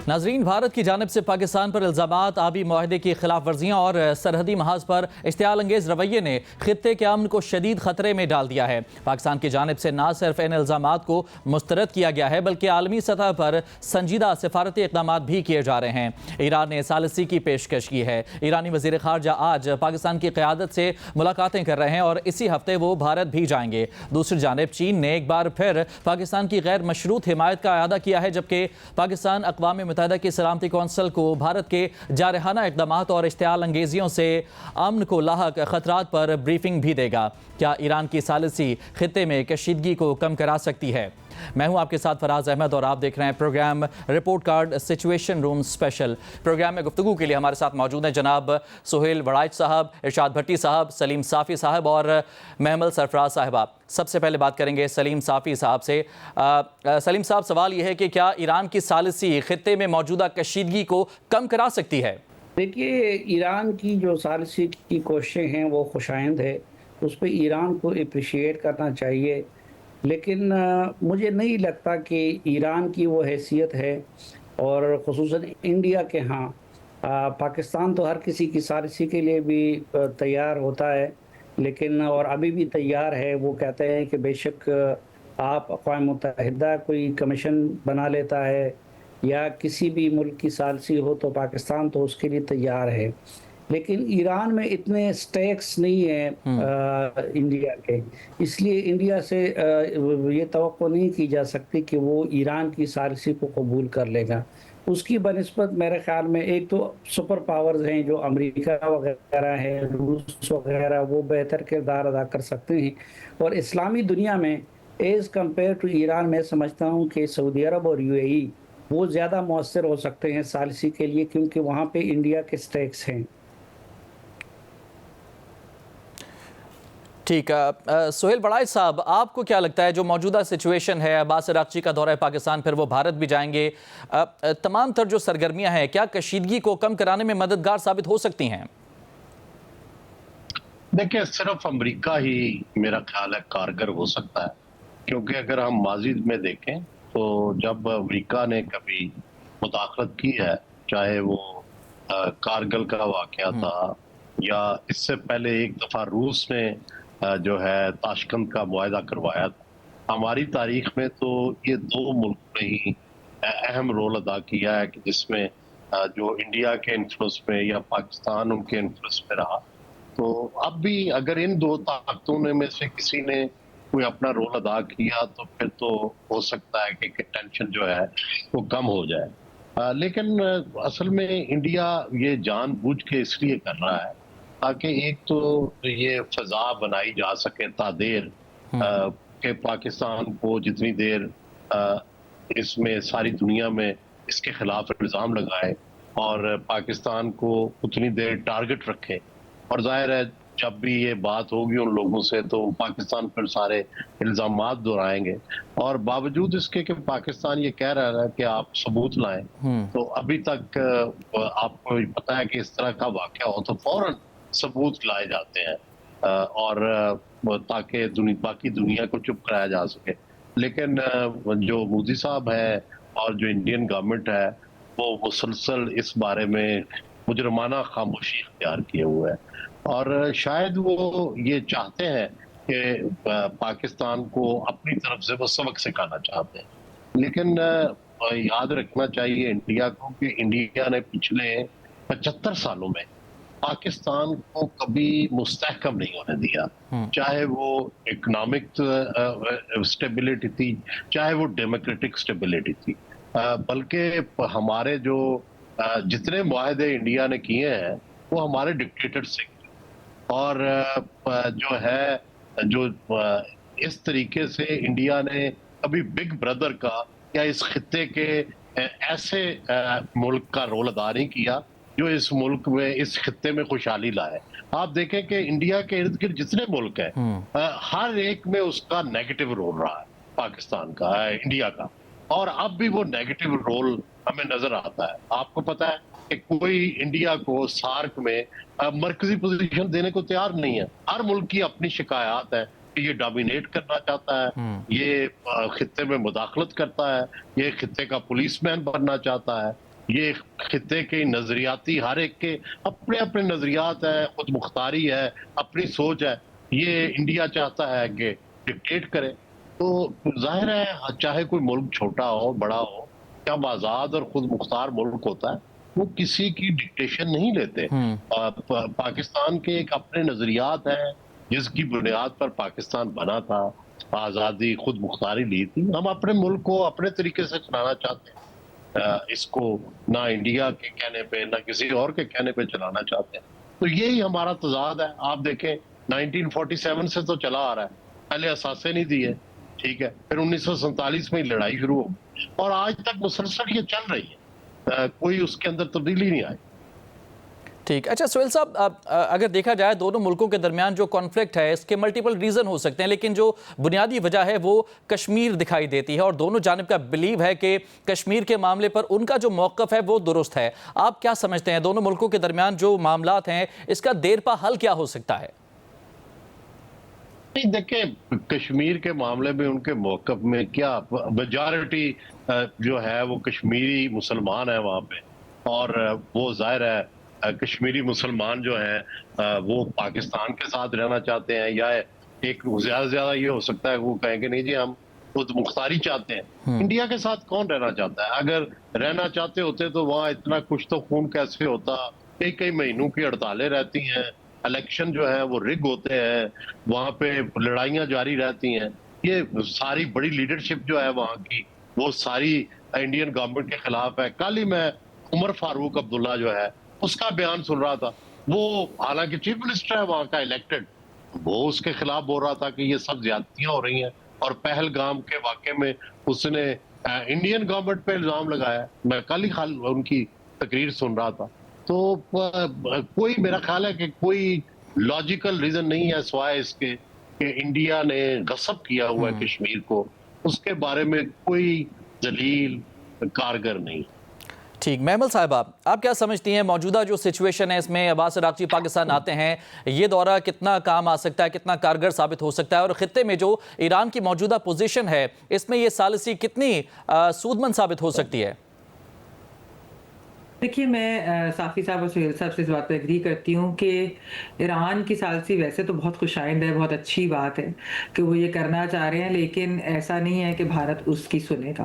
नाजरीन, भारत की जानिब से पाकिस्तान पर इल्ज़ामात, आबी मुआहदे की खिलाफ वर्जियाँ और सरहदी महाज पर इश्तियाल अंगेज़ रवैये ने खित्ते के अमन को शदीद खतरे में डाल दिया है। पाकिस्तान की जानिब से न सिर्फ इन इल्ज़ामात को मुस्तरद किया गया है बल्कि आलमी सतह पर संजीदा सिफारती इक़दाम भी किए जा रहे हैं। ईरान ने सालिसी की पेशकश की है। ईरानी वज़ीर ख़ारजा आज पाकिस्तान की क़यादत से मुलाकातें कर रहे हैं और इसी हफ्ते वो भारत भी जाएंगे। दूसरी जानिब चीन ने एक बार फिर पाकिस्तान की गैर मशरूत हिमायत का अयादा किया है, जबकि पाकिस्तान अक़वाम मुत्तहिदा की सलामती कौंसिल को भारत के जारहाना इक़दामात और इश्तियाल अंगेजियों से अमन को लाहक खतरात पर ब्रीफिंग भी देगा। क्या ईरान की सालिसी खित्ते में कशीदगी को कम करा सकती है? मैं हूं आपके साथ फराज अहमद और आप देख रहे हैं programme report card situation room special. Programme में गुफ्तगू के लिए हमारे साथ मौजूद हैं जनाब सुहेल वड़ाइच साहब, इरशाद भट्टी साहब, सलीम साफ़ी साहब और महमल सरफराज साहिबा। सबसे पहले बात करेंगे सलीम साफ़ी साहब से। सलीम साहब, सवाल यह है कि क्या ईरान की सालिसी खित्ते में मौजूदा कशीदगी को कम करा सकती है? देखिए, ईरान की जो सालिसी की कोशिशें हैं वो खुशाइंद है, उस पर ईरान को अप्रिशिएट करना चाहिए। लेकिन मुझे नहीं लगता कि ईरान की वो हैसियत है, और ख़ुसूसन इंडिया के यहाँ पाकिस्तान तो हर किसी की सालिसी के लिए भी तैयार होता है, लेकिन और अभी भी तैयार है। वो कहते हैं कि बेशक आप अक़वाम मुत्तहिदा कोई कमीशन बना लेता है या किसी भी मुल्क की सालिसी हो तो पाकिस्तान तो उसके लिए तैयार है। लेकिन ईरान में इतने स्टेक्स नहीं है इंडिया के, इसलिए इंडिया से ये तवक्को नहीं की जा सकती कि वो ईरान की सालिसी को कबूल कर लेगा। उसकी बनिस्बत मेरे ख़्याल में एक तो सुपर पावर्स हैं जो अमेरिका वगैरह है, रूस वगैरह, वो बेहतर किरदार अदा कर सकते हैं। और इस्लामी दुनिया में एज़ कम्पेयर टू ईरान मैं समझता हूँ कि सऊदी अरब और यूएई वो ज़्यादा मौसर हो सकते हैं सालिसी के लिए, क्योंकि वहाँ पे इंडिया के स्टेक्स हैं। ठीक है। सुहेल वड़ाइच साहब, आपको क्या लगता है जो मौजूदा सिचुएशन है, अब्बास अराग़ची का दौरा है पाकिस्तान, फिर वो भारत भी जाएंगे, तमाम तर जो सरगर्मियां हैं क्या कशीदगी को कम कराने में मददगार साबित हो सकती हैं? देखिए, सिर्फ अमेरिका ही मेरा ख्याल है कारगर हो सकता है, क्योंकि अगर हम माजी में देखें तो जब अमेरिका ने कभी मुदाखलत की है, चाहे वो कारगिल का वाक़या था या इससे पहले एक दफ़ा रूस ने जो है ताशकंद का मुआहदा करवाया था। हमारी तारीख में तो ये दो मुल्क ने ही अहम रोल अदा किया है कि जिसमें जो इंडिया के इन्फ्लुएंस में या पाकिस्तान उनके इन्फ्लुएंस में रहा। तो अब भी अगर इन दो ताकतों में से किसी ने कोई अपना रोल अदा किया तो फिर तो हो सकता है कि टेंशन जो है वो कम हो जाए। लेकिन असल में इंडिया ये जानबूझ के इसलिए कर रहा है ताकि एक तो ये फजा बनाई जा सके तादेर कि पाकिस्तान को जितनी देर इसमें सारी दुनिया में इसके खिलाफ इल्ज़ाम लगाए और पाकिस्तान को उतनी देर टारगेट रखे। और जाहिर है जब भी ये बात होगी उन लोगों से तो पाकिस्तान पर सारे इल्ज़ामात दोहराएंगे, और बावजूद इसके कि पाकिस्तान ये कह रहा है कि आप सबूत लाएं, तो अभी तक आपको पता है कि इस तरह का वाक़या हो तो फौरन सबूत लाए जाते हैं और ताकि बाकी दुनिया को चुप कराया जा सके। लेकिन जो मोदी साहब है और जो इंडियन गवर्नमेंट है वो मुसलसल इस बारे में मुजरमाना खामोशी इख्तियार किए हुए है, और शायद वो ये चाहते हैं कि पाकिस्तान को अपनी तरफ से वो सबक सिखाना चाहते हैं। लेकिन याद रखना चाहिए इंडिया को कि इंडिया ने पिछले 75 सालों में पाकिस्तान को कभी मुस्तहकम नहीं होने दिया, चाहे वो इकोनॉमिक स्टेबिलिटी थी, चाहे वो डेमोक्रेटिक स्टेबिलिटी थी, बल्कि हमारे जो जितने मुआहदे इंडिया ने किए हैं वो हमारे डिक्टेटर से, और जो है जो इस तरीके से इंडिया ने कभी बिग ब्रदर का या इस खित्ते के ऐसे मुल्क का रोल अदा नहीं किया जो इस मुल्क में इस खित्ते में खुशहाली लाए। आप देखें कि इंडिया के इर्द गिर्द जितने मुल्क हैं हर एक में उसका नेगेटिव रोल रहा है पाकिस्तान का, इंडिया का, और अब भी वो नेगेटिव रोल हमें नजर आता है। आपको पता है कि कोई इंडिया को सार्क में मरकजी पोजीशन देने को तैयार नहीं है। हर मुल्क की अपनी शिकायत है कि ये डोमिनेट करना चाहता है, ये खित्ते में मुदाखलत करता है, ये खित्ते का पुलिसमैन बनना चाहता है। ये खित्ते के नजरियाती, हर एक के अपने अपने नजरियात है, खुद मुख्तारी है, अपनी सोच है। ये इंडिया चाहता है कि डिक्टेट करे। तो जाहिर है चाहे कोई मुल्क छोटा हो बड़ा हो, जब आजाद और खुद मुख्तार मुल्क होता है वो किसी की डिक्टेशन नहीं लेते। पाकिस्तान के एक अपने नजरियात हैं जिसकी बुनियाद पर पाकिस्तान बना था, आजादी खुद मुख्तारी ली थी। हम अपने मुल्क को अपने तरीके से चलाना चाहते हैं। इसको ना इंडिया के कहने पे ना किसी और के कहने पे चलाना चाहते हैं। तो यही हमारा तजाद है। आप देखें 1947 से तो चला आ रहा है, पहले असासे नहीं दिए, ठीक है, फिर 1947 में लड़ाई शुरू हो और आज तक मुसलसल ये चल रही है, कोई उसके अंदर तब्दीली नहीं आई। ठीक। अच्छा सुहेल साहब, अगर देखा जाए दोनों मुल्कों के दरमियान जो कॉन्फ्लिक्ट है इसके मल्टीपल रीज़न हो सकते हैं, लेकिन जो बुनियादी वजह है वो कश्मीर दिखाई देती है और दोनों जानिब का बिलीव है कि कश्मीर के मामले पर उनका जो मौक़िफ़ है वो दुरुस्त है। आप क्या समझते हैं दोनों मुल्कों के दरमियान जो मामलात हैं इसका देरपा हल क्या हो सकता है? नहीं देखें, कश्मीर के मामले में उनके मौक़िफ़ में क्या, मेजॉरिटी जो है वो कश्मीरी मुसलमान है वहाँ पे, और वो जाहिर है कश्मीरी मुसलमान जो हैं वो पाकिस्तान के साथ रहना चाहते हैं, या एक ज्यादा से ज्यादा ये हो सकता है वो कहेंगे नहीं जी हम खुद मुख्तारी चाहते हैं। इंडिया के साथ कौन रहना चाहता है? अगर रहना चाहते होते तो वहाँ इतना कुछ तो खून कैसे होता। कई कई महीनों की हड़तालें रहती हैं, इलेक्शन जो है वो रिग होते हैं, वहाँ पे लड़ाइयाँ जारी रहती हैं। ये सारी बड़ी लीडरशिप जो है वहाँ की वो सारी इंडियन गवर्नमेंट के खिलाफ है। कल ही मैं उमर फारूक अब्दुल्ला जो है उसका बयान सुन रहा था, वो हालांकि चीफ मिनिस्टर है वहां का इलेक्टेड, वो उसके खिलाफ बोल रहा था कि ये सब ज्यादतियां हो रही हैं, और पहलगाम के वाकये में उसने इंडियन गवर्नमेंट पे इल्जाम लगाया। मैं कल ही उनकी तकरीर सुन रहा था। तो कोई, मेरा ख्याल है कि कोई लॉजिकल रीजन नहीं है सिवाय इसके कि इंडिया ने गसब किया हुआ है कश्मीर को, उसके बारे में कोई दलील कारगर नहीं। ठीक। महमल साहिबा, आप क्या समझती हैं मौजूदा जो सिचुएशन है इसमें अब्बास अरागची पाकिस्तान आते हैं, ये दौरा कितना काम आ सकता है, कितना कारगर साबित हो सकता है, और ख़ित्ते में जो ईरान की मौजूदा पोजीशन है इसमें ये सालिसी कितनी सूदमंद साबित हो सकती है? देखिए, मैं साफ़ी साहब और सुहेल साहब से इस बात पे एग्री करती हूँ कि ईरान की सालसी वैसे तो बहुत खुशाइंद है, बहुत अच्छी बात है कि वो ये करना चाह रहे हैं, लेकिन ऐसा नहीं है कि भारत उसकी सुनेगा।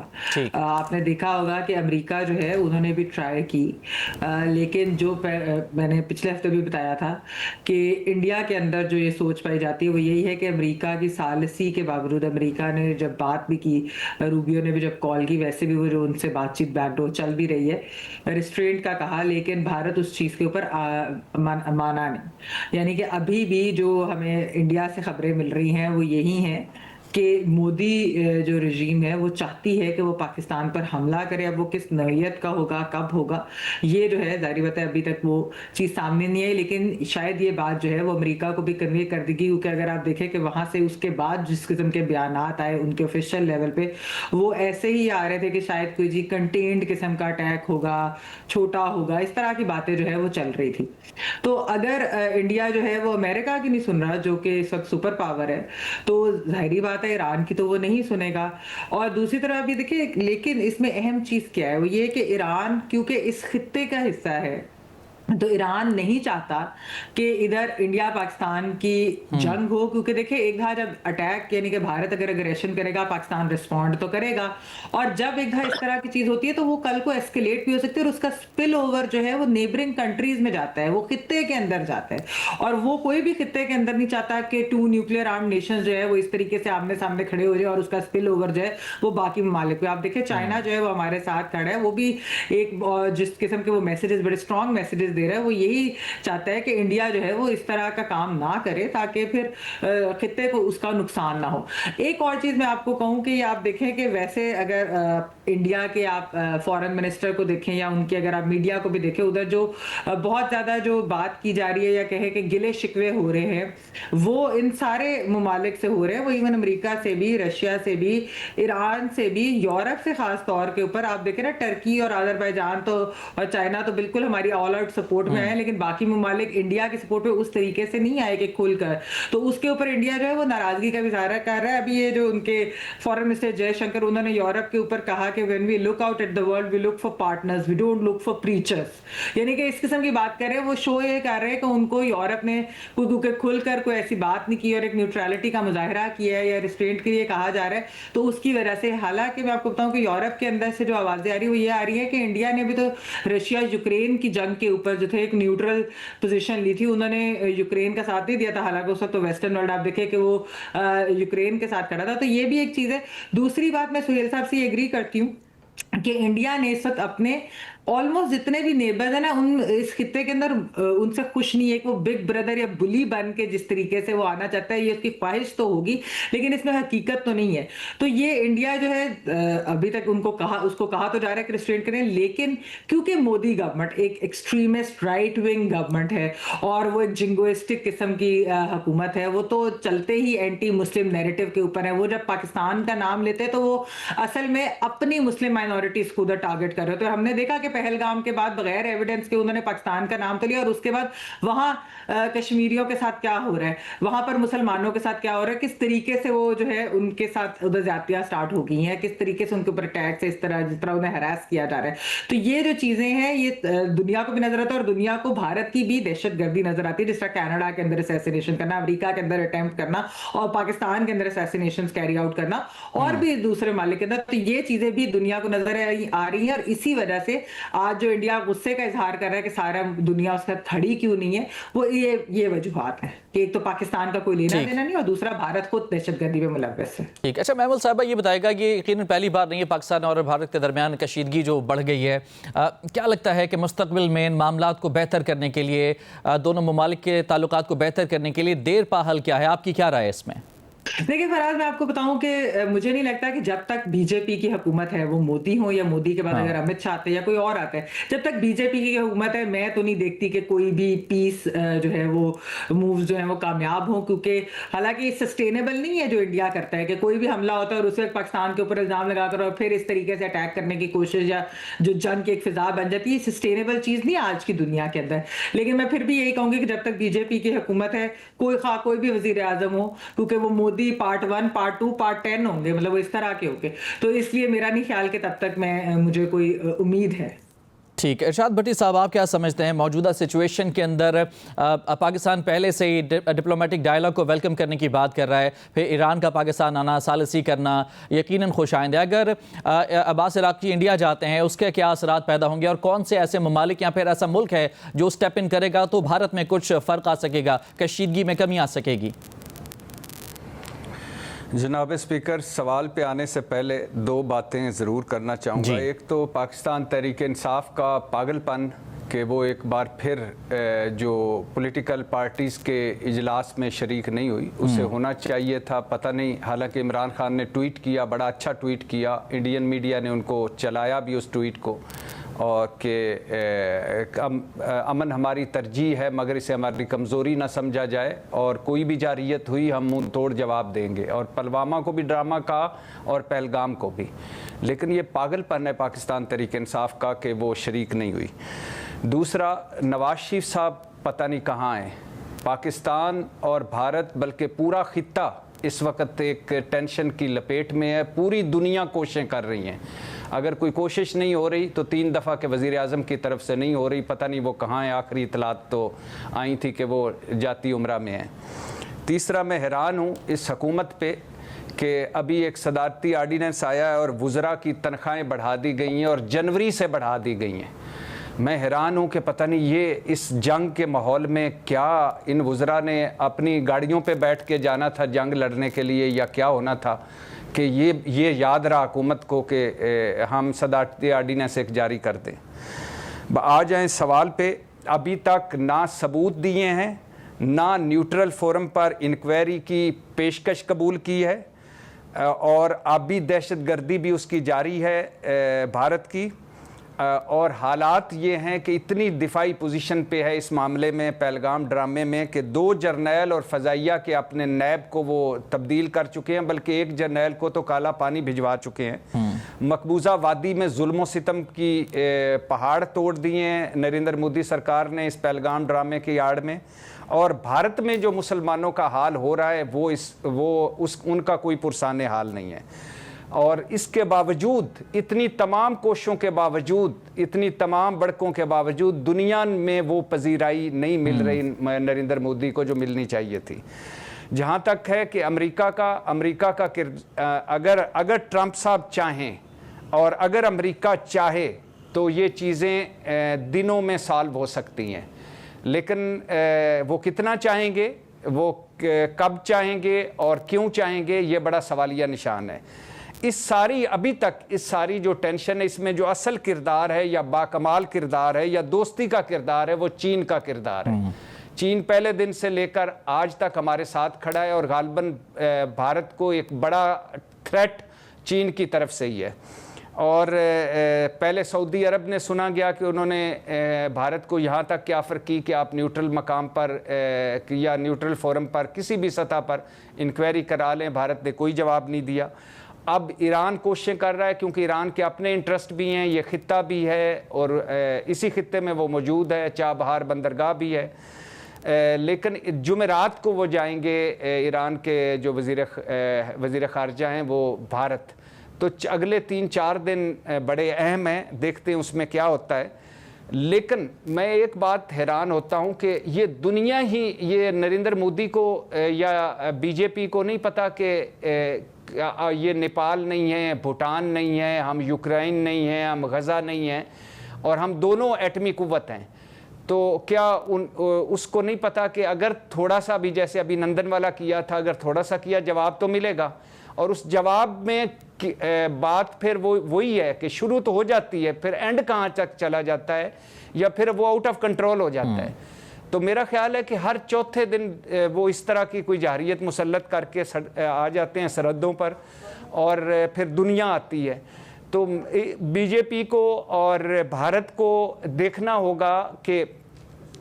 आपने देखा होगा कि अमेरिका जो है उन्होंने भी ट्राई की, लेकिन जो मैंने पिछले हफ्ते भी बताया था कि इंडिया के अंदर जो ये सोच पाई जाती है वो यही है कि अमेरिका की सालसी के बावजूद, अमेरिका ने जब बात भी की, रूबियो ने भी जब कॉल की, वैसे भी वो जो उनसे बातचीत बैकडोर चल भी रही है, रिस्ट्रेंट का कहा, लेकिन भारत उस चीज़ के ऊपर माना नहीं। यानी कि अभी भी जो हमें इंडिया से खबरें मिल रही हैं वो यही हैं कि मोदी जो रजीम है वो चाहती है कि वो पाकिस्तान पर हमला करे। अब वो किस नौइयत का होगा, कब होगा, ये जो है जारी बात है अभी तक वो चीज़ सामने नहीं आई, लेकिन शायद ये बात जो है वो अमेरिका को भी कन्वे कर देगी, क्योंकि अगर आप देखें कि वहाँ से उसके बाद जिस किस्म के बयानात आए उनके ऑफिशियल लेवल पे, वो ऐसे ही आ रहे थे कि शायद कोई जी कंटेन्ड किस्म का अटैक होगा, छोटा होगा, इस तरह की बातें जो है वो चल रही थी। तो अगर इंडिया जो है वो अमेरिका की नहीं सुन रहा, जो कि इस वक्त सुपर पावर है, तो जाहिर बात है ईरान की तो वो नहीं सुनेगा। और दूसरी तरफ भी देखिए, लेकिन इसमें अहम चीज क्या है, वो ये कि ईरान क्योंकि इस खित्ते का हिस्सा है, तो ईरान नहीं चाहता कि इधर इंडिया पाकिस्तान की जंग हो, क्योंकि देखिए एक बार जब अटैक यानी कि भारत अगर अग्रेशन करेगा, पाकिस्तान रिस्पॉन्ड तो करेगा, और जब एक बार इस तरह की चीज होती है तो वो कल को एस्केलेट भी हो सकती है, और उसका स्पिल ओवर जो है वो नेबरिंग कंट्रीज में जाता है, वो खित्ते के अंदर जाता है, और वो कोई भी खित्ते के अंदर नहीं चाहता कि 2 न्यूक्लियर आर्म नेशन जो है वो इस तरीके से आमने सामने खड़े हो जाए और उसका स्पिल ओवर जो है वो बाकी ममालिक पे। आप देखिए चाइना जो है वो हमारे साथ खड़ा है, वो भी एक जिस किस्म के वो मैसेजेस, बड़े स्ट्रॉन्ग मैसेजेस दे रहा है, वो यही चाहता है कि इंडिया जो है वो इस तरह का काम ना करे ताकि फिर खित्ते को उसका नुकसान ना हो। एक और चीज मैं आपको कहूं कि आप देखें कि वैसे अगर इंडिया के आप फॉरेन मिनिस्टर को देखें या उनकी अगर आप मीडिया को भी देखें, उधर जो बहुत ज्यादा जो बात की जा रही है या कहे कि गिले शिकवे हो रहे हैं, वो इन सारे ममालिक से हो रहे हैं, वो इवन अमेरिका से भी, रशिया से भी, ईरान से भी, यूरोप से खास तौर के ऊपर। आप देखें ना, टर्की और अजरबैजान तो और चाइना तो बिल्कुल हमारी ऑल आउट सपोर्ट में आए, लेकिन बाकी ममालिक इंडिया के सपोर्ट पे उस तरीके से नहीं आए कि खुलकर, तो उसके ऊपर इंडिया जो है वो नाराजगी का इज़हार कर रहा है। अभी ये जो उनके फॉरेन मिनिस्टर जयशंकर, उन्होंने यूरोप के ऊपर कहा कि when we look out at the world we look for partners, we don't look for preachers, यानी कि इस किस्म की बात कर रहे हैं। वो शो ये कर रहे हैं कि उनको यूरोप ने क्योंकि खुलकर कोई ऐसी बात नहीं की और एक न्यूट्रलिटी का मुजाहरा किया है या रिस्ट्रेंट के लिए कहा जा रहा है, तो उसकी वजह से, हालांकि मैं आपको बताऊं कि यूरोप के अंदर से जो आवाजें आ रही है वो ये आ रही है कि इंडिया ने भी तो रशिया यूक्रेन की जंग के ऊपर जो थे एक न्यूट्रल पोजीशन ली थी, उन्होंने यूक्रेन का साथ नहीं दिया था, हालांकि उस वक्त तो वेस्टर्न वर्ल्ड आप देखे कि वो यूक्रेन के साथ खड़ा था। तो ये भी एक चीज है। दूसरी बात, मैं सुहेल साहब से एग्री करती हूँ कि इंडिया ने इस वक्त अपने ऑलमोस्ट जितने भी नेबर्स है ना, उन इस खित्ते के अंदर उनसे खुश नहीं है कि वो बिग ब्रदर या बुली बन के जिस तरीके से वो आना चाहता है, ये उसकी ख्वाहिश तो होगी लेकिन इसमें हकीकत तो नहीं है। तो ये इंडिया जो है अभी तक उसको कहा तो जा रहा है कि रिस्ट्रेंट करें, लेकिन क्योंकि मोदी गवर्नमेंट एक एक्सट्रीमिस्ट राइट विंग गवर्नमेंट है और वो एक जिंगोइस्टिक किस्म की हुकूमत है, वो तो चलते ही एंटी मुस्लिम नैरेटिव के ऊपर है। वो जब पाकिस्तान का नाम लेते हैं तो वो असल में अपनी मुस्लिम माइनॉरिटीज को उधर टारगेट कर रहे हो। तो हमने देखा कि पहलगाम के बाद बगैर एविडेंस के उन्होंने पाकिस्तान का नाम तो लिया, और उसके बाद वहां कश्मीरियों के साथ क्या हो रहा है, वहां पर मुसलमानों के साथ क्या हो रहा है, किस तरीके से वो जो है उनके साथ उधर ज्यादतियां स्टार्ट हो गई हैं, किस तरीके से उनके ऊपर अटैक से इस तरह जिस तरह उन्हें हरास किया जा रहा है। तो ये जो चीजें हैं ये दुनिया को भी नजर आता है और दुनिया को भारत की भी दहशतगर्दी नजर आती है, जिस तरह कनाडा के अंदर असैसिनेशन करना, अमेरिका के अंदर अटेम्प्ट करना और पाकिस्तान के अंदर असैसिनेशन कैरी आउट करना और भी दूसरे मालिक के अंदर। तो ये चीजें भी दुनिया को नजर आ रही है और इसी वजह से आज जो इंडिया गुस्से का इजहार कर रहा है कि सारा दुनिया उसका खड़ी क्यों नहीं है, वो ये वजूहात है कि एक तो पाकिस्तान का कोई लेना देना नहीं और दूसरा भारत खुद दहशतगर्दी में मुलव्वस है। ठीक। अच्छा महमूद साहब ये बताएगा कि यकीनन पहली बार नहीं है पाकिस्तान और भारत के दरमियान कशीदगी जो बढ़ गई है, क्या लगता है कि मुस्तकबिल में इन मामलात को बेहतर करने के लिए, दोनों ममालिक के ताल्लुकात को बेहतर करने के लिए देर पा हल क्या है, आपकी क्या राय है इसमें? देखिए फराज, मैं आपको बताऊं कि मुझे नहीं लगता कि जब तक बीजेपी की हुकूमत है, वो मोदी हो या मोदी के बाद अगर अमित शाह आते हैं या कोई और आता है, जब तक बीजेपी की हुकूमत है मैं तो नहीं देखती कि कोई भी पीस जो है वो मूव्स जो है वो कामयाब हो, क्योंकि हालांकि सस्टेनेबल नहीं है जो इंडिया करता है कि कोई भी हमला होता है और उसे पाकिस्तान के ऊपर इल्जाम लगाकर और फिर इस तरीके से अटैक करने की कोशिश या जो जंग की एक फिजा बन जाती है, सस्टेनेबल चीज नहीं आज की दुनिया के अंदर। लेकिन मैं फिर भी यही कहूंगी कि जब तक बीजेपी की हुकूमत है, कोई भी वजीर आजम हो, क्योंकि वो मोदी पार्ट 1 पार्ट 2 पार्ट 10 होंगे, मतलब वो इस तरह के होंगे, तो इसलिए मेरा नहीं ख्याल कि तब तक मुझे कोई उम्मीद है। ठीक है। इरशाद भट्टी साहब, आप क्या समझते हैं मौजूदा सिचुएशन के अंदर पाकिस्तान पहले से ही डिप्लोमेटिक डायलॉग को वेलकम करने की बात कर रहा है, फिर ईरान का पाकिस्तान आना, सालिसी करना यकीनन खुशाइंद है। अगर अब्बास इराक़ची इंडिया जाते हैं उसके क्या असरात पैदा होंगे और कौन से ऐसे ममालिक या फिर ऐसा मुल्क है जो स्टेप इन करेगा तो भारत में कुछ फ़र्क आ सकेगा, कशीदगी में कमी आ सकेगी? जनाब स्पीकर, सवाल पे आने से पहले दो बातें ज़रूर करना चाहूँगा। एक तो पाकिस्तान तहरीक इंसाफ का पागलपन कि वो एक बार फिर जो पॉलिटिकल पार्टीज़ के इजलास में शरीक नहीं हुई, उसे होना चाहिए था। पता नहीं, हालांकि इमरान खान ने ट्वीट किया, बड़ा अच्छा ट्वीट किया, इंडियन मीडिया ने उनको चलाया भी उस ट्वीट को, और कि अमन हमारी तरजीह है मगर इसे हमारी कमज़ोरी ना समझा जाए, और कोई भी जारियत हुई हम मुंह तोड़ जवाब देंगे। और पुलवामा को भी ड्रामा कहा और पहलगाम को भी। लेकिन ये पागलपन है पाकिस्तान तहरीक इंसाफ का कि वो शरीक नहीं हुई। दूसरा, नवाज शरीफ साहब पता नहीं कहाँ हैं। पाकिस्तान और भारत बल्कि पूरा खित्ता इस वक्त एक टेंशन की लपेट में है। पूरी दुनिया कोशिशें कर रही हैं। अगर कोई कोशिश नहीं हो रही तो 3 दफ़ा के वज़ीर आज़म की तरफ से नहीं हो रही, पता नहीं वो कहाँ है। आखिरी इतलात तो आई थी कि वो जाती उम्रा में है। तीसरा, मैं हैरान हूँ इस हुकूमत पे कि अभी एक सदारती आर्डीनेंस आया है और वज़रा की तनख्वाहें बढ़ा दी गई हैं और जनवरी से बढ़ा दी गई हैं। मैं हैरान हूँ कि पता नहीं ये इस जंग के माहौल में क्या इन वज़रा ने अपनी गाड़ियों पे बैठ के जाना था जंग लड़ने के लिए या क्या होना था कि ये याद रहा हुकूमत को कि हम सदारती आर्डीनेंस एक जारी कर दें। आ जाएँ सवाल पे। अभी तक ना सबूत दिए हैं, ना न्यूट्रल फोरम पर इंक्वायरी की पेशकश कबूल की है, और अभी दहशतगर्दी भी उसकी जारी है भारत की। और हालात ये हैं कि इतनी दिफाई पोजीशन पे है इस मामले में, पहलगाम ड्रामे में, कि 2 जर्नैल और फ़ज़ाइया के अपने नैब को वो तब्दील कर चुके हैं, बल्कि 1 जर्नैल को तो काला पानी भिजवा चुके हैं। मकबूजा वादी में जुल्म सितम की पहाड़ तोड़ दिए हैं नरेंद्र मोदी सरकार ने इस पहलगाम ड्रामे की आड़ में। और भारत में जो मुसलमानों का हाल हो रहा है उनका कोई पुरसाने हाल नहीं है। और इसके बावजूद, इतनी तमाम कोशिशों के बावजूद, इतनी तमाम बड़कों के बावजूद दुनिया में वो पजीराई नहीं मिल रही नरेंद्र मोदी को जो मिलनी चाहिए थी। जहाँ तक है कि अमेरिका का अगर ट्रंप साहब चाहें और अगर अमेरिका चाहे तो ये चीज़ें दिनों में सॉल्व हो सकती हैं, लेकिन वो कितना चाहेंगे, वो कब चाहेंगे और क्यों चाहेंगे, ये बड़ा सवालिया निशान है। इस सारी जो टेंशन है, इसमें जो असल किरदार है या बाकमाल किरदार है या दोस्ती का किरदार है, वो चीन का किरदार है। चीन पहले दिन से लेकर आज तक हमारे साथ खड़ा है और गालबन भारत को एक बड़ा थ्रेट चीन की तरफ से ही है। और पहले सऊदी अरब ने सुना गया कि उन्होंने भारत को यहाँ तक की ऑफ़र की कि आप न्यूट्रल मकाम पर या न्यूट्रल फोरम पर किसी भी सतह पर इंक्वायरी करा लें। भारत ने कोई जवाब नहीं दिया। अब ईरान कोशिशें कर रहा है, क्योंकि ईरान के अपने इंटरेस्ट भी हैं, ये खित्ता भी है और इसी खित्ते में वो मौजूद है, चाबहार बंदरगाह भी है। लेकिन जुमेरात को वो जाएंगे, ईरान के जो वज़ीर ख़ारजा हैं वो भारत। तो अगले 3-4 दिन बड़े अहम हैं, देखते हैं उसमें क्या होता है। लेकिन मैं एक बात हैरान होता हूं कि ये दुनिया ही, ये नरेंद्र मोदी को या बीजेपी को नहीं पता कि ये नेपाल नहीं है, भूटान नहीं है, हम यूक्रेन नहीं हैं, हम गज़ा नहीं हैं और हम दोनों एटमी कुव्वत हैं। तो क्या उसको नहीं पता कि अगर थोड़ा सा भी, जैसे अभी नंदन वाला किया था, अगर थोड़ा सा किया जवाब तो मिलेगा। और उस जवाब में बात फिर वही है कि शुरू तो हो जाती है, फिर एंड कहाँ तक चला जाता है या फिर वो आउट ऑफ कंट्रोल हो जाता है। तो मेरा ख्याल है कि हर चौथे दिन वो इस तरह की कोई जारियत मुसल्लत करके आ जाते हैं सरहदों पर और फिर दुनिया आती है। तो बीजेपी को और भारत को देखना होगा कि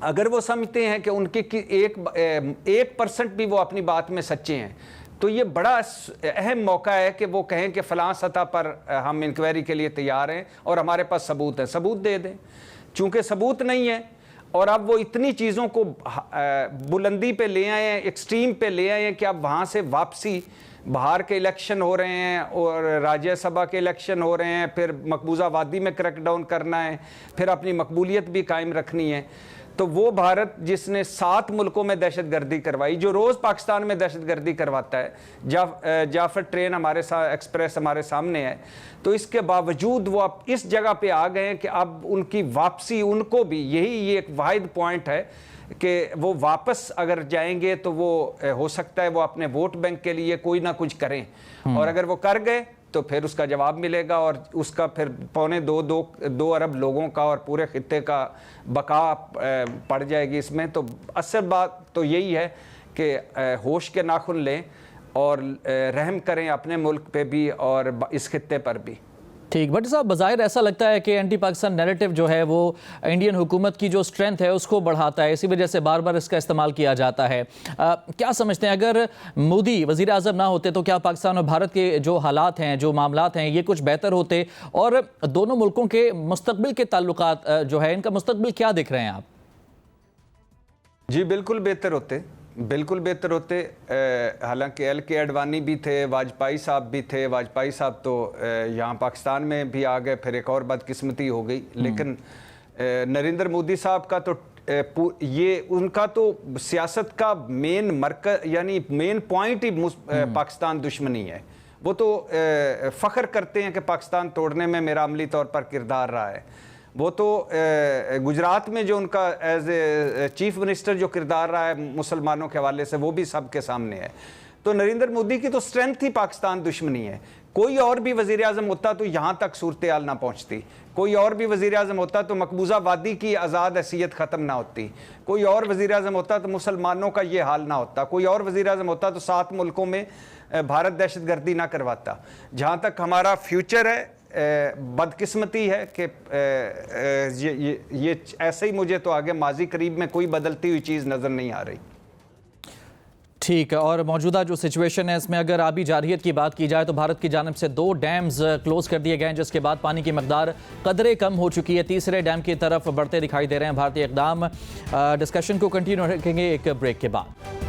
अगर वो समझते हैं कि उनकी 1% भी वो अपनी बात में सच्चे हैं, तो ये बड़ा अहम मौका है कि वो कहें कि फ़लाँ सतह पर हम इंक्वायरी के लिए तैयार हैं और हमारे पास सबूत है, सबूत दे दें। चूँकि सबूत नहीं है और अब वो इतनी चीज़ों को बुलंदी पे ले आए हैं, एक्सट्रीम पे ले आए हैं कि अब वहाँ से वापसी, बाहर के इलेक्शन हो रहे हैं और राज्यसभा के इलेक्शन हो रहे हैं, फिर मकबूजा वादी में क्रैकडाउन करना है, फिर अपनी मकबूलियत भी कायम रखनी है। तो वो भारत जिसने 7 मुल्कों में दहशतगर्दी करवाई, जो रोज़ पाकिस्तान में दहशतगर्दी करवाता है, जाफर ट्रेन हमारे साथ, एक्सप्रेस हमारे सामने है, तो इसके बावजूद वो अब इस जगह पे आ गए हैं कि अब उनकी वापसी, उनको भी यही एक वाहिद पॉइंट है कि वो वापस अगर जाएंगे तो वो हो सकता है वो अपने वोट बैंक के लिए कोई ना कुछ करें, और अगर वो कर गए तो फिर उसका जवाब मिलेगा और उसका फिर 2 अरब लोगों का और पूरे खित्ते का बका पड़ जाएगी इसमें। तो असल बात तो यही है कि होश के नाखुन लें और रहम करें अपने मुल्क पे भी और इस खित्ते पर भी। ठीक, भट्ट साहब, बज़ाहिर ऐसा लगता है कि एंटी पाकिस्तान नैरेटिव जो है वो इंडियन हुकूमत की जो स्ट्रेंथ है उसको बढ़ाता है, इसी वजह से बार बार इसका इस्तेमाल किया जाता है। क्या समझते हैं, अगर मोदी वज़ीर आज़म ना होते तो क्या पाकिस्तान और भारत के जो हालात हैं, जो मामलात हैं, ये कुछ बेहतर होते और दोनों मुल्कों के मुस्तकबिल के ताल्लुकात जो है, इनका मुस्तकबिल क्या दिख रहे हैं आप? जी बिल्कुल बेहतर होते, बिल्कुल बेहतर होते। हालांकि LK आडवाणी भी थे, वाजपेयी साहब भी थे। वाजपेयी साहब तो यहाँ पाकिस्तान में भी आ गए, फिर एक और बदकिस्मती हो गई। लेकिन नरेंद्र मोदी साहब का तो ये उनका तो सियासत का मेन मरकज यानी मेन पॉइंट ही पाकिस्तान दुश्मनी है। वो तो फ़ख्र करते हैं कि पाकिस्तान तोड़ने में मेरा अमली तौर पर किरदार रहा है। वो तो गुजरात में जो उनका एज ए चीफ मिनिस्टर जो किरदार रहा है मुसलमानों के हवाले से, वो भी सबके सामने है। तो नरेंद्र मोदी की तो स्ट्रेंथ ही पाकिस्तान दुश्मनी है। कोई और भी वज़ीर आज़म होता तो यहाँ तक सूरत हाल ना पहुँचती। कोई और भी वज़ीर आज़म होता तो मकबूजा वादी की आज़ाद हैसियत ख़त्म ना होती। कोई और वज़ीर आज़म होता तो मुसलमानों का ये हाल ना होता। कोई और वज़ीर आज़म होता तो 7 मुल्कों में भारत दहशतगर्दी ना करवाता। जहाँ तक हमारा फ्यूचर है, बदकिस्मती है कि ये ऐसे ही मुझे तो आगे माजी करीब में कोई बदलती हुई चीज़ नज़र नहीं आ रही। ठीक है, और मौजूदा जो सिचुएशन है इसमें अगर आबी जारहियत की बात की जाए तो भारत की जानिब से 2 डैम्स क्लोज कर दिए गए हैं, जिसके बाद पानी की मकदार कदरे कम हो चुकी है। तीसरे डैम की तरफ बढ़ते दिखाई दे रहे हैं भारतीय इक़दाम। डिस्कशन को कंटिन्यू रखेंगे एक ब्रेक के बाद।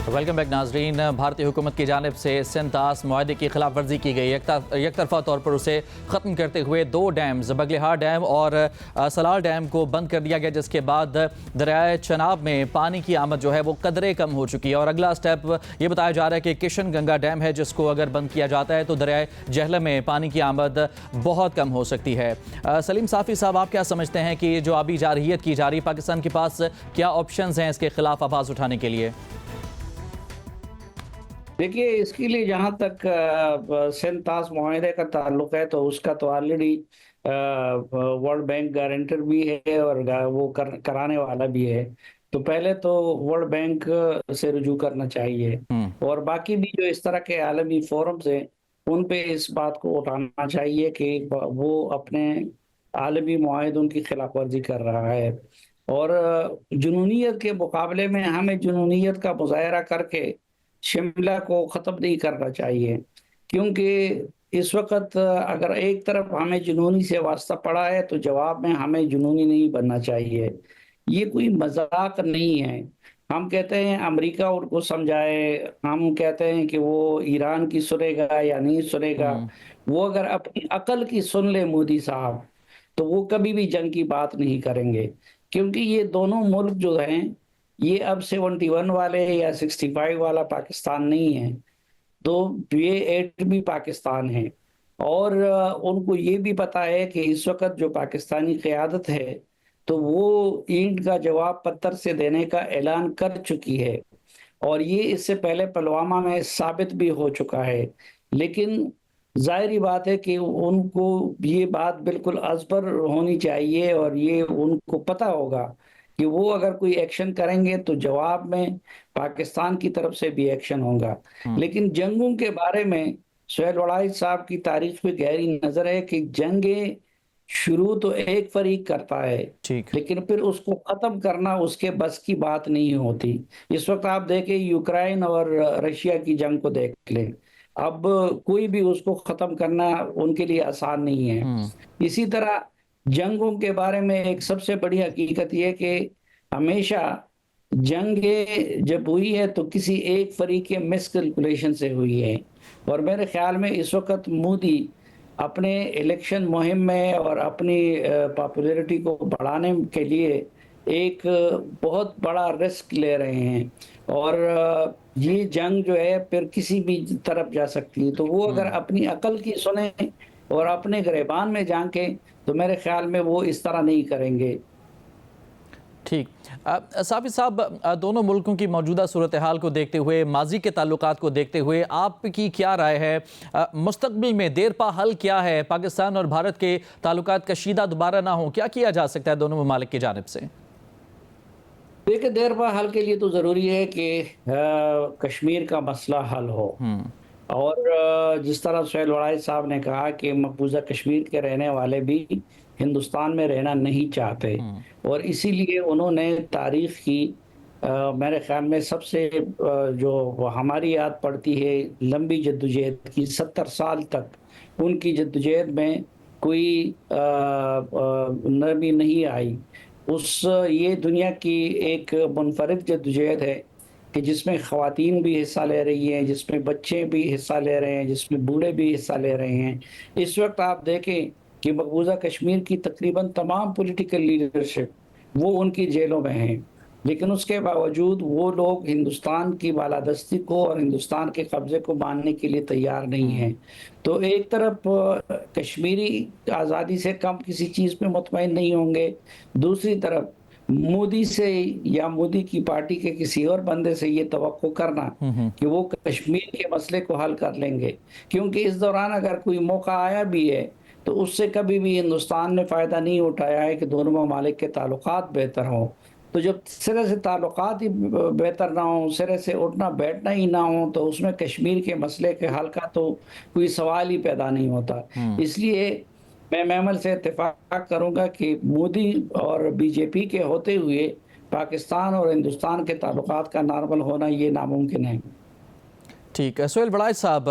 वेलकम बैक नाजरीन। भारतीय हुकूमत की जानिब से सिंध-तास मुआहदे की खिलाफ वर्जी की गई। एक तरफा तौर पर उसे ख़त्म करते हुए 2 डैम्स बगलिहार डैम और सलाल डैम को बंद कर दिया गया, जिसके बाद दरियाए चनाब में पानी की आमद जो है वो कदरे कम हो चुकी है। और अगला स्टेप ये बताया जा रहा है कि किशन गंगा डैम है, जिसको अगर बंद किया जाता है तो दरियाए जहलम में पानी की आमद बहुत कम हो सकती है। सलीम साफ़ी साहब, आप क्या समझते हैं कि जो आबी जारहियत की जा रही, पाकिस्तान के पास क्या ऑप्शंस हैं इसके खिलाफ आवाज़ उठाने के लिए? देखिए, इसके लिए जहाँ तक सिंध-तास मुआहदे का ताल्लुक है तो उसका तो ऑलरेडी वर्ल्ड बैंक गारंटर भी है और वो कराने वाला भी है। तो पहले तो वर्ल्ड बैंक से रुजू करना चाहिए और बाकी भी जो इस तरह के आलमी फोरम्स हैं उन पे इस बात को उठाना चाहिए कि वो अपने आलमी मुआहदों की खिलाफ वर्जी कर रहा है। और जुनूनियत के मुकाबले में हमें जुनूनियत का मुजाहरा करके शिमला को ख़त्म नहीं करना चाहिए, क्योंकि इस वक्त अगर एक तरफ हमें जुनूनी से वास्ता पड़ा है तो जवाब में हमें जुनूनी नहीं बनना चाहिए। ये कोई मजाक नहीं है। हम कहते हैं अमेरिका उनको समझाए, हम कहते हैं कि वो ईरान की सुनेगा या नहीं सुनेगा। वो अगर अपनी अकल की सुन ले मोदी साहब तो वो कभी भी जंग की बात नहीं करेंगे, क्योंकि ये दोनों मुल्क जो हैं ये अब 71 वाले या 65 वाला पाकिस्तान नहीं है, तो ये 8 भी पाकिस्तान है। और उनको ये भी पता है कि इस वक्त जो पाकिस्तानी क़यादत है तो वो ईंट का जवाब पत्थर से देने का ऐलान कर चुकी है और ये इससे पहले पुलवामा में साबित भी हो चुका है। लेकिन जाहिर बात है कि उनको ये बात बिल्कुल अज़बर होनी चाहिए और ये उनको पता होगा कि वो अगर कोई एक्शन करेंगे तो जवाब में पाकिस्तान की तरफ से भी एक्शन होगा। लेकिन जंगों के बारे में सुहेल वड़ाइच साहब की तारीख में गहरी नजर है कि जंगें शुरू तो एक फरीक करता है, लेकिन फिर उसको खत्म करना उसके बस की बात नहीं होती। इस वक्त आप देखें यूक्रेन और रशिया की जंग को देख लें, अब कोई भी उसको खत्म करना उनके लिए आसान नहीं है। इसी तरह जंगों के बारे में एक सबसे बड़ी हकीकत यह कि हमेशा जंगें जब हुई है तो किसी एक फरीक के मिसकैलकुलेशन से हुई है। और मेरे ख्याल में इस वक्त मोदी अपने इलेक्शन मुहिम में और अपनी पॉपुलैरिटी को बढ़ाने के लिए एक बहुत बड़ा रिस्क ले रहे हैं और ये जंग जो है फिर किसी भी तरफ जा सकती है। तो वो अगर अपनी अकल की सुने और अपने गिरबान में झांके तो मेरे ख्याल में वो इस तरह नहीं करेंगे। ठीक, साफ़ी साहब, दोनों मुल्कों की मौजूदा सूरत हाल को देखते हुए, माजी के ताल्लुकात को देखते हुए आपकी क्या राय है? मुस्तकबिल में देरपा हल क्या है? पाकिस्तान और भारत के ताल्लुकात कशीदा दोबारा ना हो, क्या किया जा सकता है दोनों ममालिक की जानिब से? देखिए, देरपा हल के लिए तो ज़रूरी है कि कश्मीर का मसला हल हो और जिस तरह सुहेल वड़ाइच साहब ने कहा कि मकबूजा कश्मीर के रहने वाले भी हिंदुस्तान में रहना नहीं चाहते और इसीलिए उन्होंने तारीख की मेरे ख्याल में सबसे जो हमारी याद पड़ती है लंबी जद्दोजहद की, 70 साल तक उनकी जद्दोजहद में कोई नरमी नहीं आई। ये दुनिया की एक मुनफरिद जद्दोजहद है कि जिसमें ख़वातीन भी हिस्सा ले रही हैं, जिसमें बच्चे भी हिस्सा ले रहे हैं, जिसमें बूढ़े भी हिस्सा ले रहे हैं। इस वक्त आप देखें कि मकबूजा कश्मीर की तकरीबन तमाम पॉलिटिकल लीडरशिप वो उनकी जेलों में हैं, लेकिन उसके बावजूद वो लोग हिंदुस्तान की बालादस्ती को और हिंदुस्तान के कब्ज़े को मानने के लिए तैयार नहीं हैं। तो एक तरफ कश्मीरी आज़ादी से कम किसी चीज़ पे मुतमईन नहीं होंगे, दूसरी तरफ मोदी से या मोदी की पार्टी के किसी और बंदे से ये तवक्को करना कि वो कश्मीर के मसले को हल कर लेंगे, क्योंकि इस दौरान अगर कोई मौका आया भी है तो उससे कभी भी हिंदुस्तान ने फ़ायदा नहीं उठाया है कि दोनों ममालिक के ताल्लुकात बेहतर हों। तो जब सिरे से ताल्लुकात ही बेहतर ना हो, सिरे से उठना बैठना ही ना हो, तो उसमें कश्मीर के मसले के हल का तो कोई सवाल ही पैदा नहीं होता। इसलिए मैं मैमल से इत्तेफाक करूंगा कि मोदी और बीजेपी के होते हुए पाकिस्तान और हिंदुस्तान के ताल्लुकात का नॉर्मल होना ये नामुमकिन है। ठीक है सुहेल बड़ाई साहब,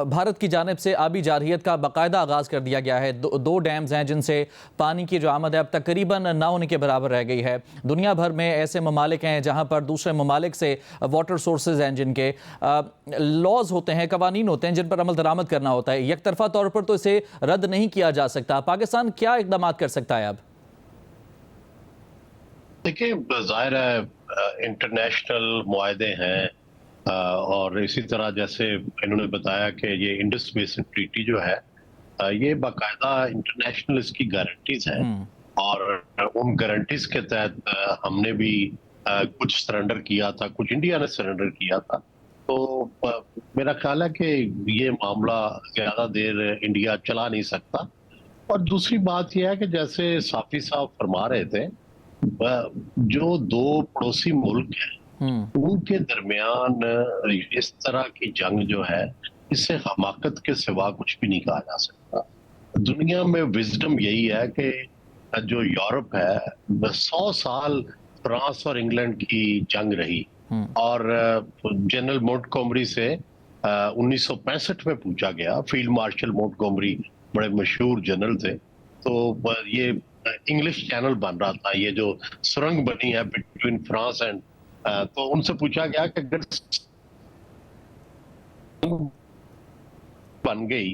भारत की जानिब से आबी जारहियत का बाकायदा आगाज़ कर दिया गया है। दो डैम्स हैं जिनसे पानी की जो आमद है अब तकरीबन ना होने के बराबर रह गई है। दुनिया भर में ऐसे ममालिक हैं जहां पर दूसरे ममालिक से वाटर सोर्सेज हैं जिनके लॉज होते हैं, कवानीन होते हैं जिन पर अमल दरामद करना होता है। एक तरफा तौर पर तो इसे रद्द नहीं किया जा सकता। पाकिस्तान क्या इकदाम कर सकता है अब? देखिए, जाहिर है इंटरनेशनल मुआहदे हैं और इसी तरह जैसे इन्होंने बताया कि ये इंडस बेसिन ट्रीटी जो है ये बाकायदा इंटरनेशनल इसकी गारंटीज है और उन गारंटीज के तहत हमने भी कुछ सरेंडर किया था, कुछ इंडिया ने सरेंडर किया था। तो मेरा ख्याल है कि ये मामला ज्यादा देर इंडिया चला नहीं सकता। और दूसरी बात यह है कि जैसे साफी साहब फरमा रहे थे, जो दो पड़ोसी मुल्क हैं उनके दरमियान इस तरह की जंग जो है, इससे हमाकत के सिवा कुछ भी नहीं कहा जा सकता। दुनिया में विजडम यही है कि जो यूरोप है 100 साल फ्रांस और इंग्लैंड की जंग रही और जनरल मोंटगोमरी से 1965 में पूछा गया। फील्ड मार्शल मोंटगोमरी बड़े मशहूर जनरल थे। तो ये इंग्लिश चैनल बन रहा था, ये जो सुरंग बनी है बिटवीन फ्रांस एंड, तो उनसे पूछा गया कि अगर बन गई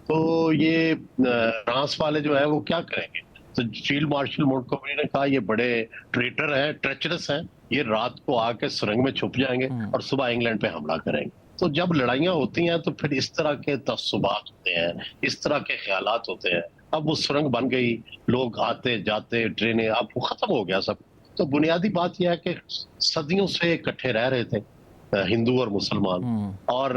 तो ये फ्रांस वाले जो है वो क्या करेंगे। तो फील्ड मार्शल मोंटगोमरी ने कहा ये बड़े ट्रेटर हैं, ट्रेचरस हैं, ये रात को आके सुरंग में छुप जाएंगे और सुबह इंग्लैंड पे हमला करेंगे। तो जब लड़ाइयां होती हैं तो फिर इस तरह के तस्सुबात होते हैं, इस तरह के ख्यालात होते हैं। अब वो सुरंग बन गई, लोग आते जाते, ट्रेनें, अब वो खत्म हो गया सब। तो बुनियादी बात यह है कि सदियों से इकट्ठे रह रहे थे हिंदू और मुसलमान, और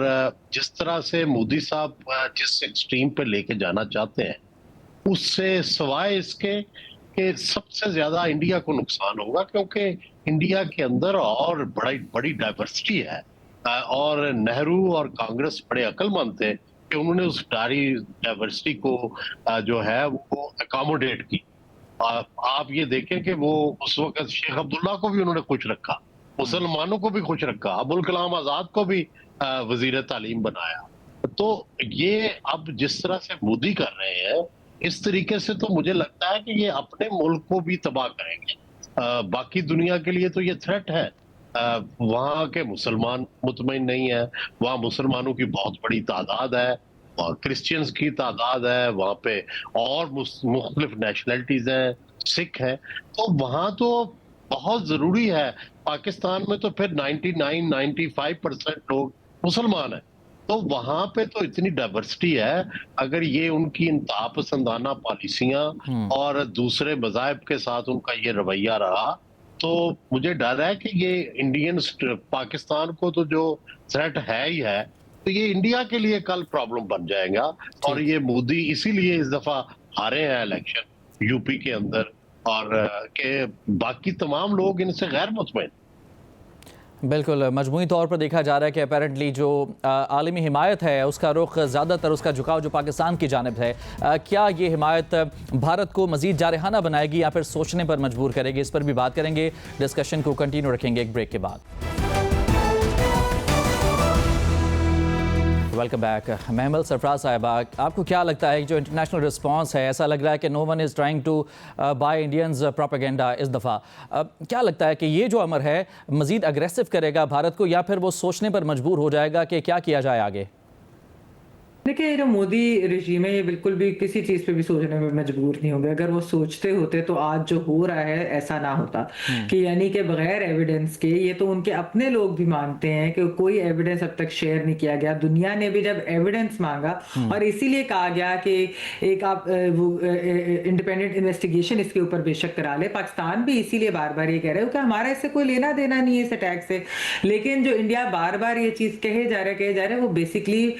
जिस तरह से मोदी साहब जिस एक्सट्रीम पे लेके जाना चाहते हैं, उससे सिवाय इसके कि सबसे ज्यादा इंडिया को नुकसान होगा, क्योंकि इंडिया के अंदर और बड़ी डाइवर्सिटी है। और नेहरू और कांग्रेस बड़े अक्लमंद थे कि उन्होंने उस डाइवर्सिटी को जो है वो अकोमोडेट की। आप ये देखें कि वो उस वक्त शेख अब्दुल्ला को भी उन्होंने खुश रखा, मुसलमानों को भी खुश रखा, अबुल कलाम आजाद को भी वजीर तालीम बनाया। तो ये अब जिस तरह से मोदी कर रहे हैं, इस तरीके से तो मुझे लगता है कि ये अपने मुल्क को भी तबाह करेंगे। बाकी दुनिया के लिए तो ये थ्रेट है। वहाँ के मुसलमान मुतमईन नहीं है, वहाँ मुसलमानों की बहुत बड़ी तादाद है और क्रिश्चियंस की तादाद है वहाँ पे, और मुख्तलिफ नेशनलिटीज हैं, सिख हैं। तो वहाँ तो बहुत जरूरी है। पाकिस्तान में तो फिर 99-95% लोग मुसलमान हैं, तो वहां पे तो इतनी डाइवर्सिटी है। अगर ये उनकी इंतहा पसंदाना पॉलिसियां और दूसरे मज़ाहिब के साथ उनका ये रवैया रहा, तो मुझे डर है कि ये इंडियन पाकिस्तान को तो जो थ्रेट है ही है, तो ये इंडिया के लिए कल प्रॉब्लम बन जाएगा। और ये मोदी इसीलिए इस दफा हारे हैं इलेक्शन यूपी के अंदर, और के बाकी तमाम लोग इनसे गैर मुतमईन। बिल्कुल, मजमूई तौर पर देखा जा रहा है कि अपेरेंटली जो आलमी हिमायत है उसका रुख ज़्यादातर, उसका झुकाव जो पाकिस्तान की जानिब है। क्या ये हिमायत भारत को मज़ीद जारहाना बनाएगी या फिर सोचने पर मजबूर करेगी? इस पर भी बात करेंगे। डिस्कशन को कंटिन्यू रखेंगे एक ब्रेक के बाद। Welcome back. महमल सरफराज साहिबा, आपको क्या लगता है जो इंटरनेशनल रिस्पांस है, ऐसा लग रहा है कि no one is trying to buy Indians propaganda इस दफ़ा, क्या लगता है कि ये जो अमर है मज़ीद अग्रेसिव करेगा भारत को या फिर वो सोचने पर मजबूर हो जाएगा कि क्या किया जाए आगे? देखिए, ये जो मोदी रजीम है ये बिल्कुल भी किसी चीज़ पे भी सोचने में मजबूर नहीं होंगे। अगर वो सोचते होते तो आज जो हो रहा है ऐसा ना होता, कि यानी कि बगैर एविडेंस के, ये तो उनके अपने लोग भी मानते हैं कि कोई एविडेंस अब तक शेयर नहीं किया गया। दुनिया ने भी जब एविडेंस मांगा और इसीलिए कहा गया कि एक आप वो इंडिपेंडेंट इन्वेस्टिगेशन इसके ऊपर बेशक करा ले। पाकिस्तान भी इसीलिए बार बार ये कह रहे हो कि हमारा इससे कोई लेना देना नहीं है इस अटैक से। लेकिन जो इंडिया बार बार ये चीज़ कहे जा रहा है वो बेसिकली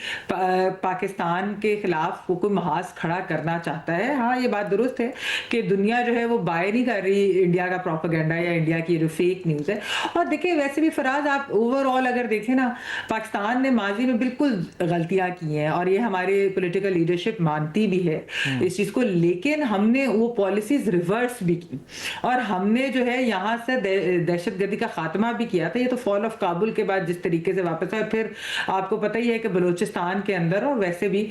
पाकिस्तान के खिलाफ वो कोई महाज खड़ा करना चाहता है। हाँ, ये बात दुरुस्त है कि दुनिया जो है वो बाय नहीं कर रही इंडिया का प्रोपेगेंडा या इंडिया की जो फेक न्यूज़ है। और देखिए, वैसे भी फराज, आप ओवरऑल अगर देखें ना, पाकिस्तान ने माजी में बिल्कुल गलतियां की हैं और ये हमारी पॉलिटिकल लीडरशिप मानती भी है इस चीज़ को, लेकिन हमने वो पॉलिसीज रिवर्स भी की और हमने जो है यहाँ से दहशतगर्दी का खात्मा भी किया था। ये तो फॉल ऑफ काबुल के बाद जिस तरीके से वापस आए, फिर आपको पता ही है कि बलूचिस्तान के अंदर और वैसे भी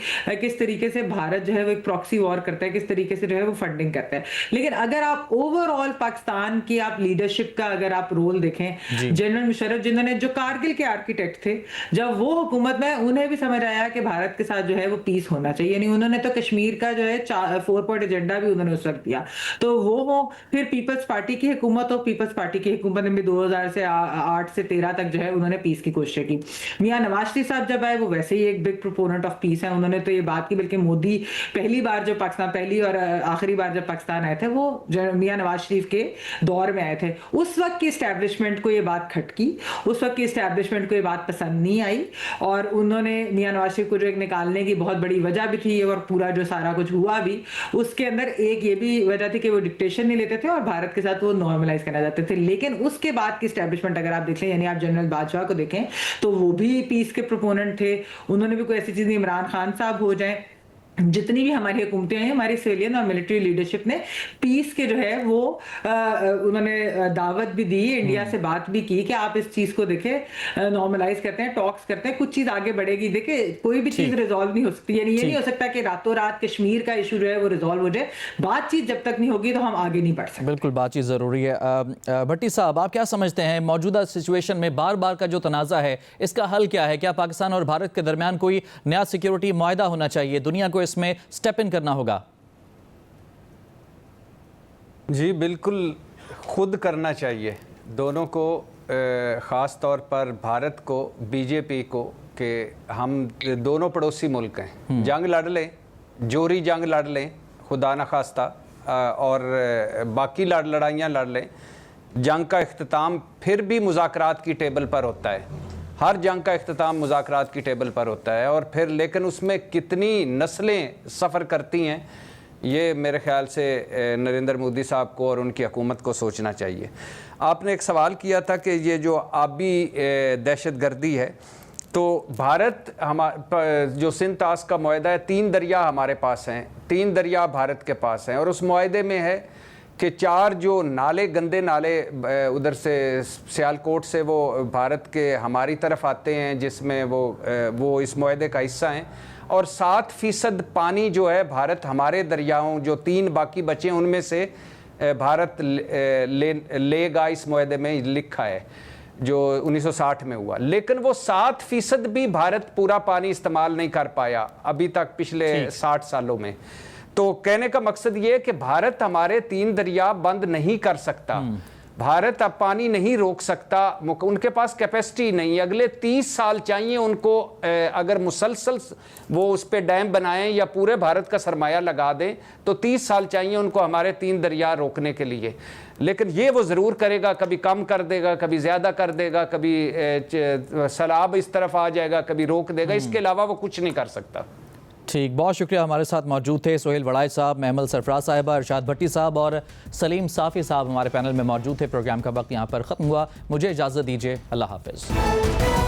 किस तरीके से भारत जो है वो एक प्रॉक्सी वॉर करता है, किस तरीके से जो है वो फंडिंग करता है। लेकिन अगर आप ओवरऑल पाकिस्तान की आप लीडरशिप का अगर आप रोल देखें, जनरल मुशर्रफ जिन्होंने, जो कारगिल के आर्किटेक्ट थे, जब वो हुकूमत में, उन्हें भी समझ आया कि भारत के साथ जो है वो पीस होना चाहिए, यानी उन्होंने तो कश्मीर का जो है 4 पॉइंट एजेंडा भी उन्होंने उस वक्त दिया। तो वो हो, फिर पीपल्स पार्टी की हुकूमत हो, पीपल्स पार्टी की हुकूमत में 2000 से 8 से 13 तक जो है उन्होंने पीस की कोशिश की। मियां नवाज शरीफ साहब जब आए, वो वैसे ही एक बिग प्रोपोनेंट ऑफ पीस है, उन्होंने तो ये बात की, बल्कि मोदी पहली बार जो पाकिस्तान, पहली और आखिरी बार जब पाकिस्तान आए थे वो मियां नवाज शरीफ के दौर में आए थे, उस वक्त की एस्टैब्लिशमेंट को ये बात खटकी, उस वक्त की एस्टैब्लिशमेंट को ये बात पसंद नहीं आई और उन्होंने मियां नवाज शरीफ को जो एक निकालने की बहुत बड़ी वजह भी थी और पूरा जो सारा कुछ हुआ भी, उसके अंदर एक ये भी वजह थी कि वो डिक्टेशन नहीं लेते थे और भारत के साथ वो नॉर्मलाइज करना चाहते थे। लेकिन उसके बाद की एस्टैब्लिशमेंट अगर आप देख लें, यानी आप जनरल बाजवा को देखें, तो वो भी पीस के प्रोपोनेंट थे, उन्होंने भी कोई ऐसी चीज, इमरान खान साहब हो जाए, जितनी भी हमारी हुकूमतें हैं, हमारी सिविलियन और मिलिट्री लीडरशिप ने पीस के जो है वो उन्होंने दावत भी दी, इंडिया से बात भी की कि आप इस चीज को देखें, नॉर्मलाइज करते हैं, टॉक्स करते हैं, कुछ चीज आगे बढ़ेगी। देखिए, कोई भी चीज रिजॉल्व नहीं हो सकती, यानी ये नहीं हो सकता कि रातों रात कश्मीर का इशू जो है वो रिजॉल्व हो जाए। बातचीत जब तक नहीं होगी तो हम आगे नहीं बढ़ सकते। बिल्कुल, बातचीत ज़रूरी है। भट्टी साहब, आप क्या समझते हैं, मौजूदा सिचुएशन में बार बार का जो तनाज़ा है, इसका हल क्या है? क्या पाकिस्तान और भारत के दरमियान कोई नया सिक्योरिटी मुआहदा होना चाहिए? दुनिया को इसमें स्टेप इन करना होगा? जी बिल्कुल, खुद करना चाहिए दोनों को, ख़ास तौर पर भारत को, बीजेपी को, कि हम दोनों पड़ोसी मुल्क हैं, जंग लड़ लें, जोरी जंग लड़ लें, खुदा न खास्ता, और बाकी लड़ाइयाँ लड़ लें, जंग का इख्तिताम फिर भी मुज़ाकरात की टेबल पर होता है। हर जंग का इख्तिताम मुज़ाकरात की टेबल पर होता है और फिर लेकिन उसमें कितनी नस्लें सफ़र करती हैं, ये मेरे ख़्याल से नरेंद्र मोदी साहब को और उनकी हुकूमत को सोचना चाहिए। आपने एक सवाल किया था कि ये जो आबी दहशतगर्दी है, तो भारत, जो सिंध तास का मुआहदा है, 3 दरिया हमारे पास हैं, 3 दरिया भारत के पास हैं और उस मुआहदे में है कि 4 जो नाले, गंदे नाले उधर से सियालकोट से वो भारत के हमारी तरफ आते हैं, जिसमें वो इस मुआहदे का हिस्सा हैं, और 7% पानी जो है भारत हमारे दरियाओं, जो 3 बाकी बचे हैं उनमें से भारत लेगा, इस मुआहदे में लिखा है, जो 1960 में हुआ। लेकिन वो 7% भी भारत पूरा पानी इस्तेमाल नहीं कर पाया अभी तक पिछले 60 सालों में। तो कहने का मकसद ये है कि भारत हमारे 3 दरिया बंद नहीं कर सकता, भारत अब पानी नहीं रोक सकता, उनके पास कैपेसिटी नहीं। अगले 30 साल चाहिए उनको, अगर मुसलसल वो उस पर डैम बनाएं या पूरे भारत का सरमाया लगा दें, तो 30 साल चाहिए उनको हमारे 3 दरिया रोकने के लिए। लेकिन ये वो ज़रूर करेगा, कभी कम कर देगा, कभी ज़्यादा कर देगा, कभी सैलाब इस तरफ आ जाएगा, कभी रोक देगा, इसके अलावा वो कुछ नहीं कर सकता। ठीक, बहुत शुक्रिया। हमारे साथ मौजूद थे सोहेल वड़ाई साहब, महमल सरफराज साहिबा, इरशाद भट्टी साहब और सलीम साफ़ी साहब हमारे पैनल में मौजूद थे। प्रोग्राम का वक्त यहाँ पर ख़त्म हुआ, मुझे इजाज़त दीजिए, अल्लाह हाफ़िज़।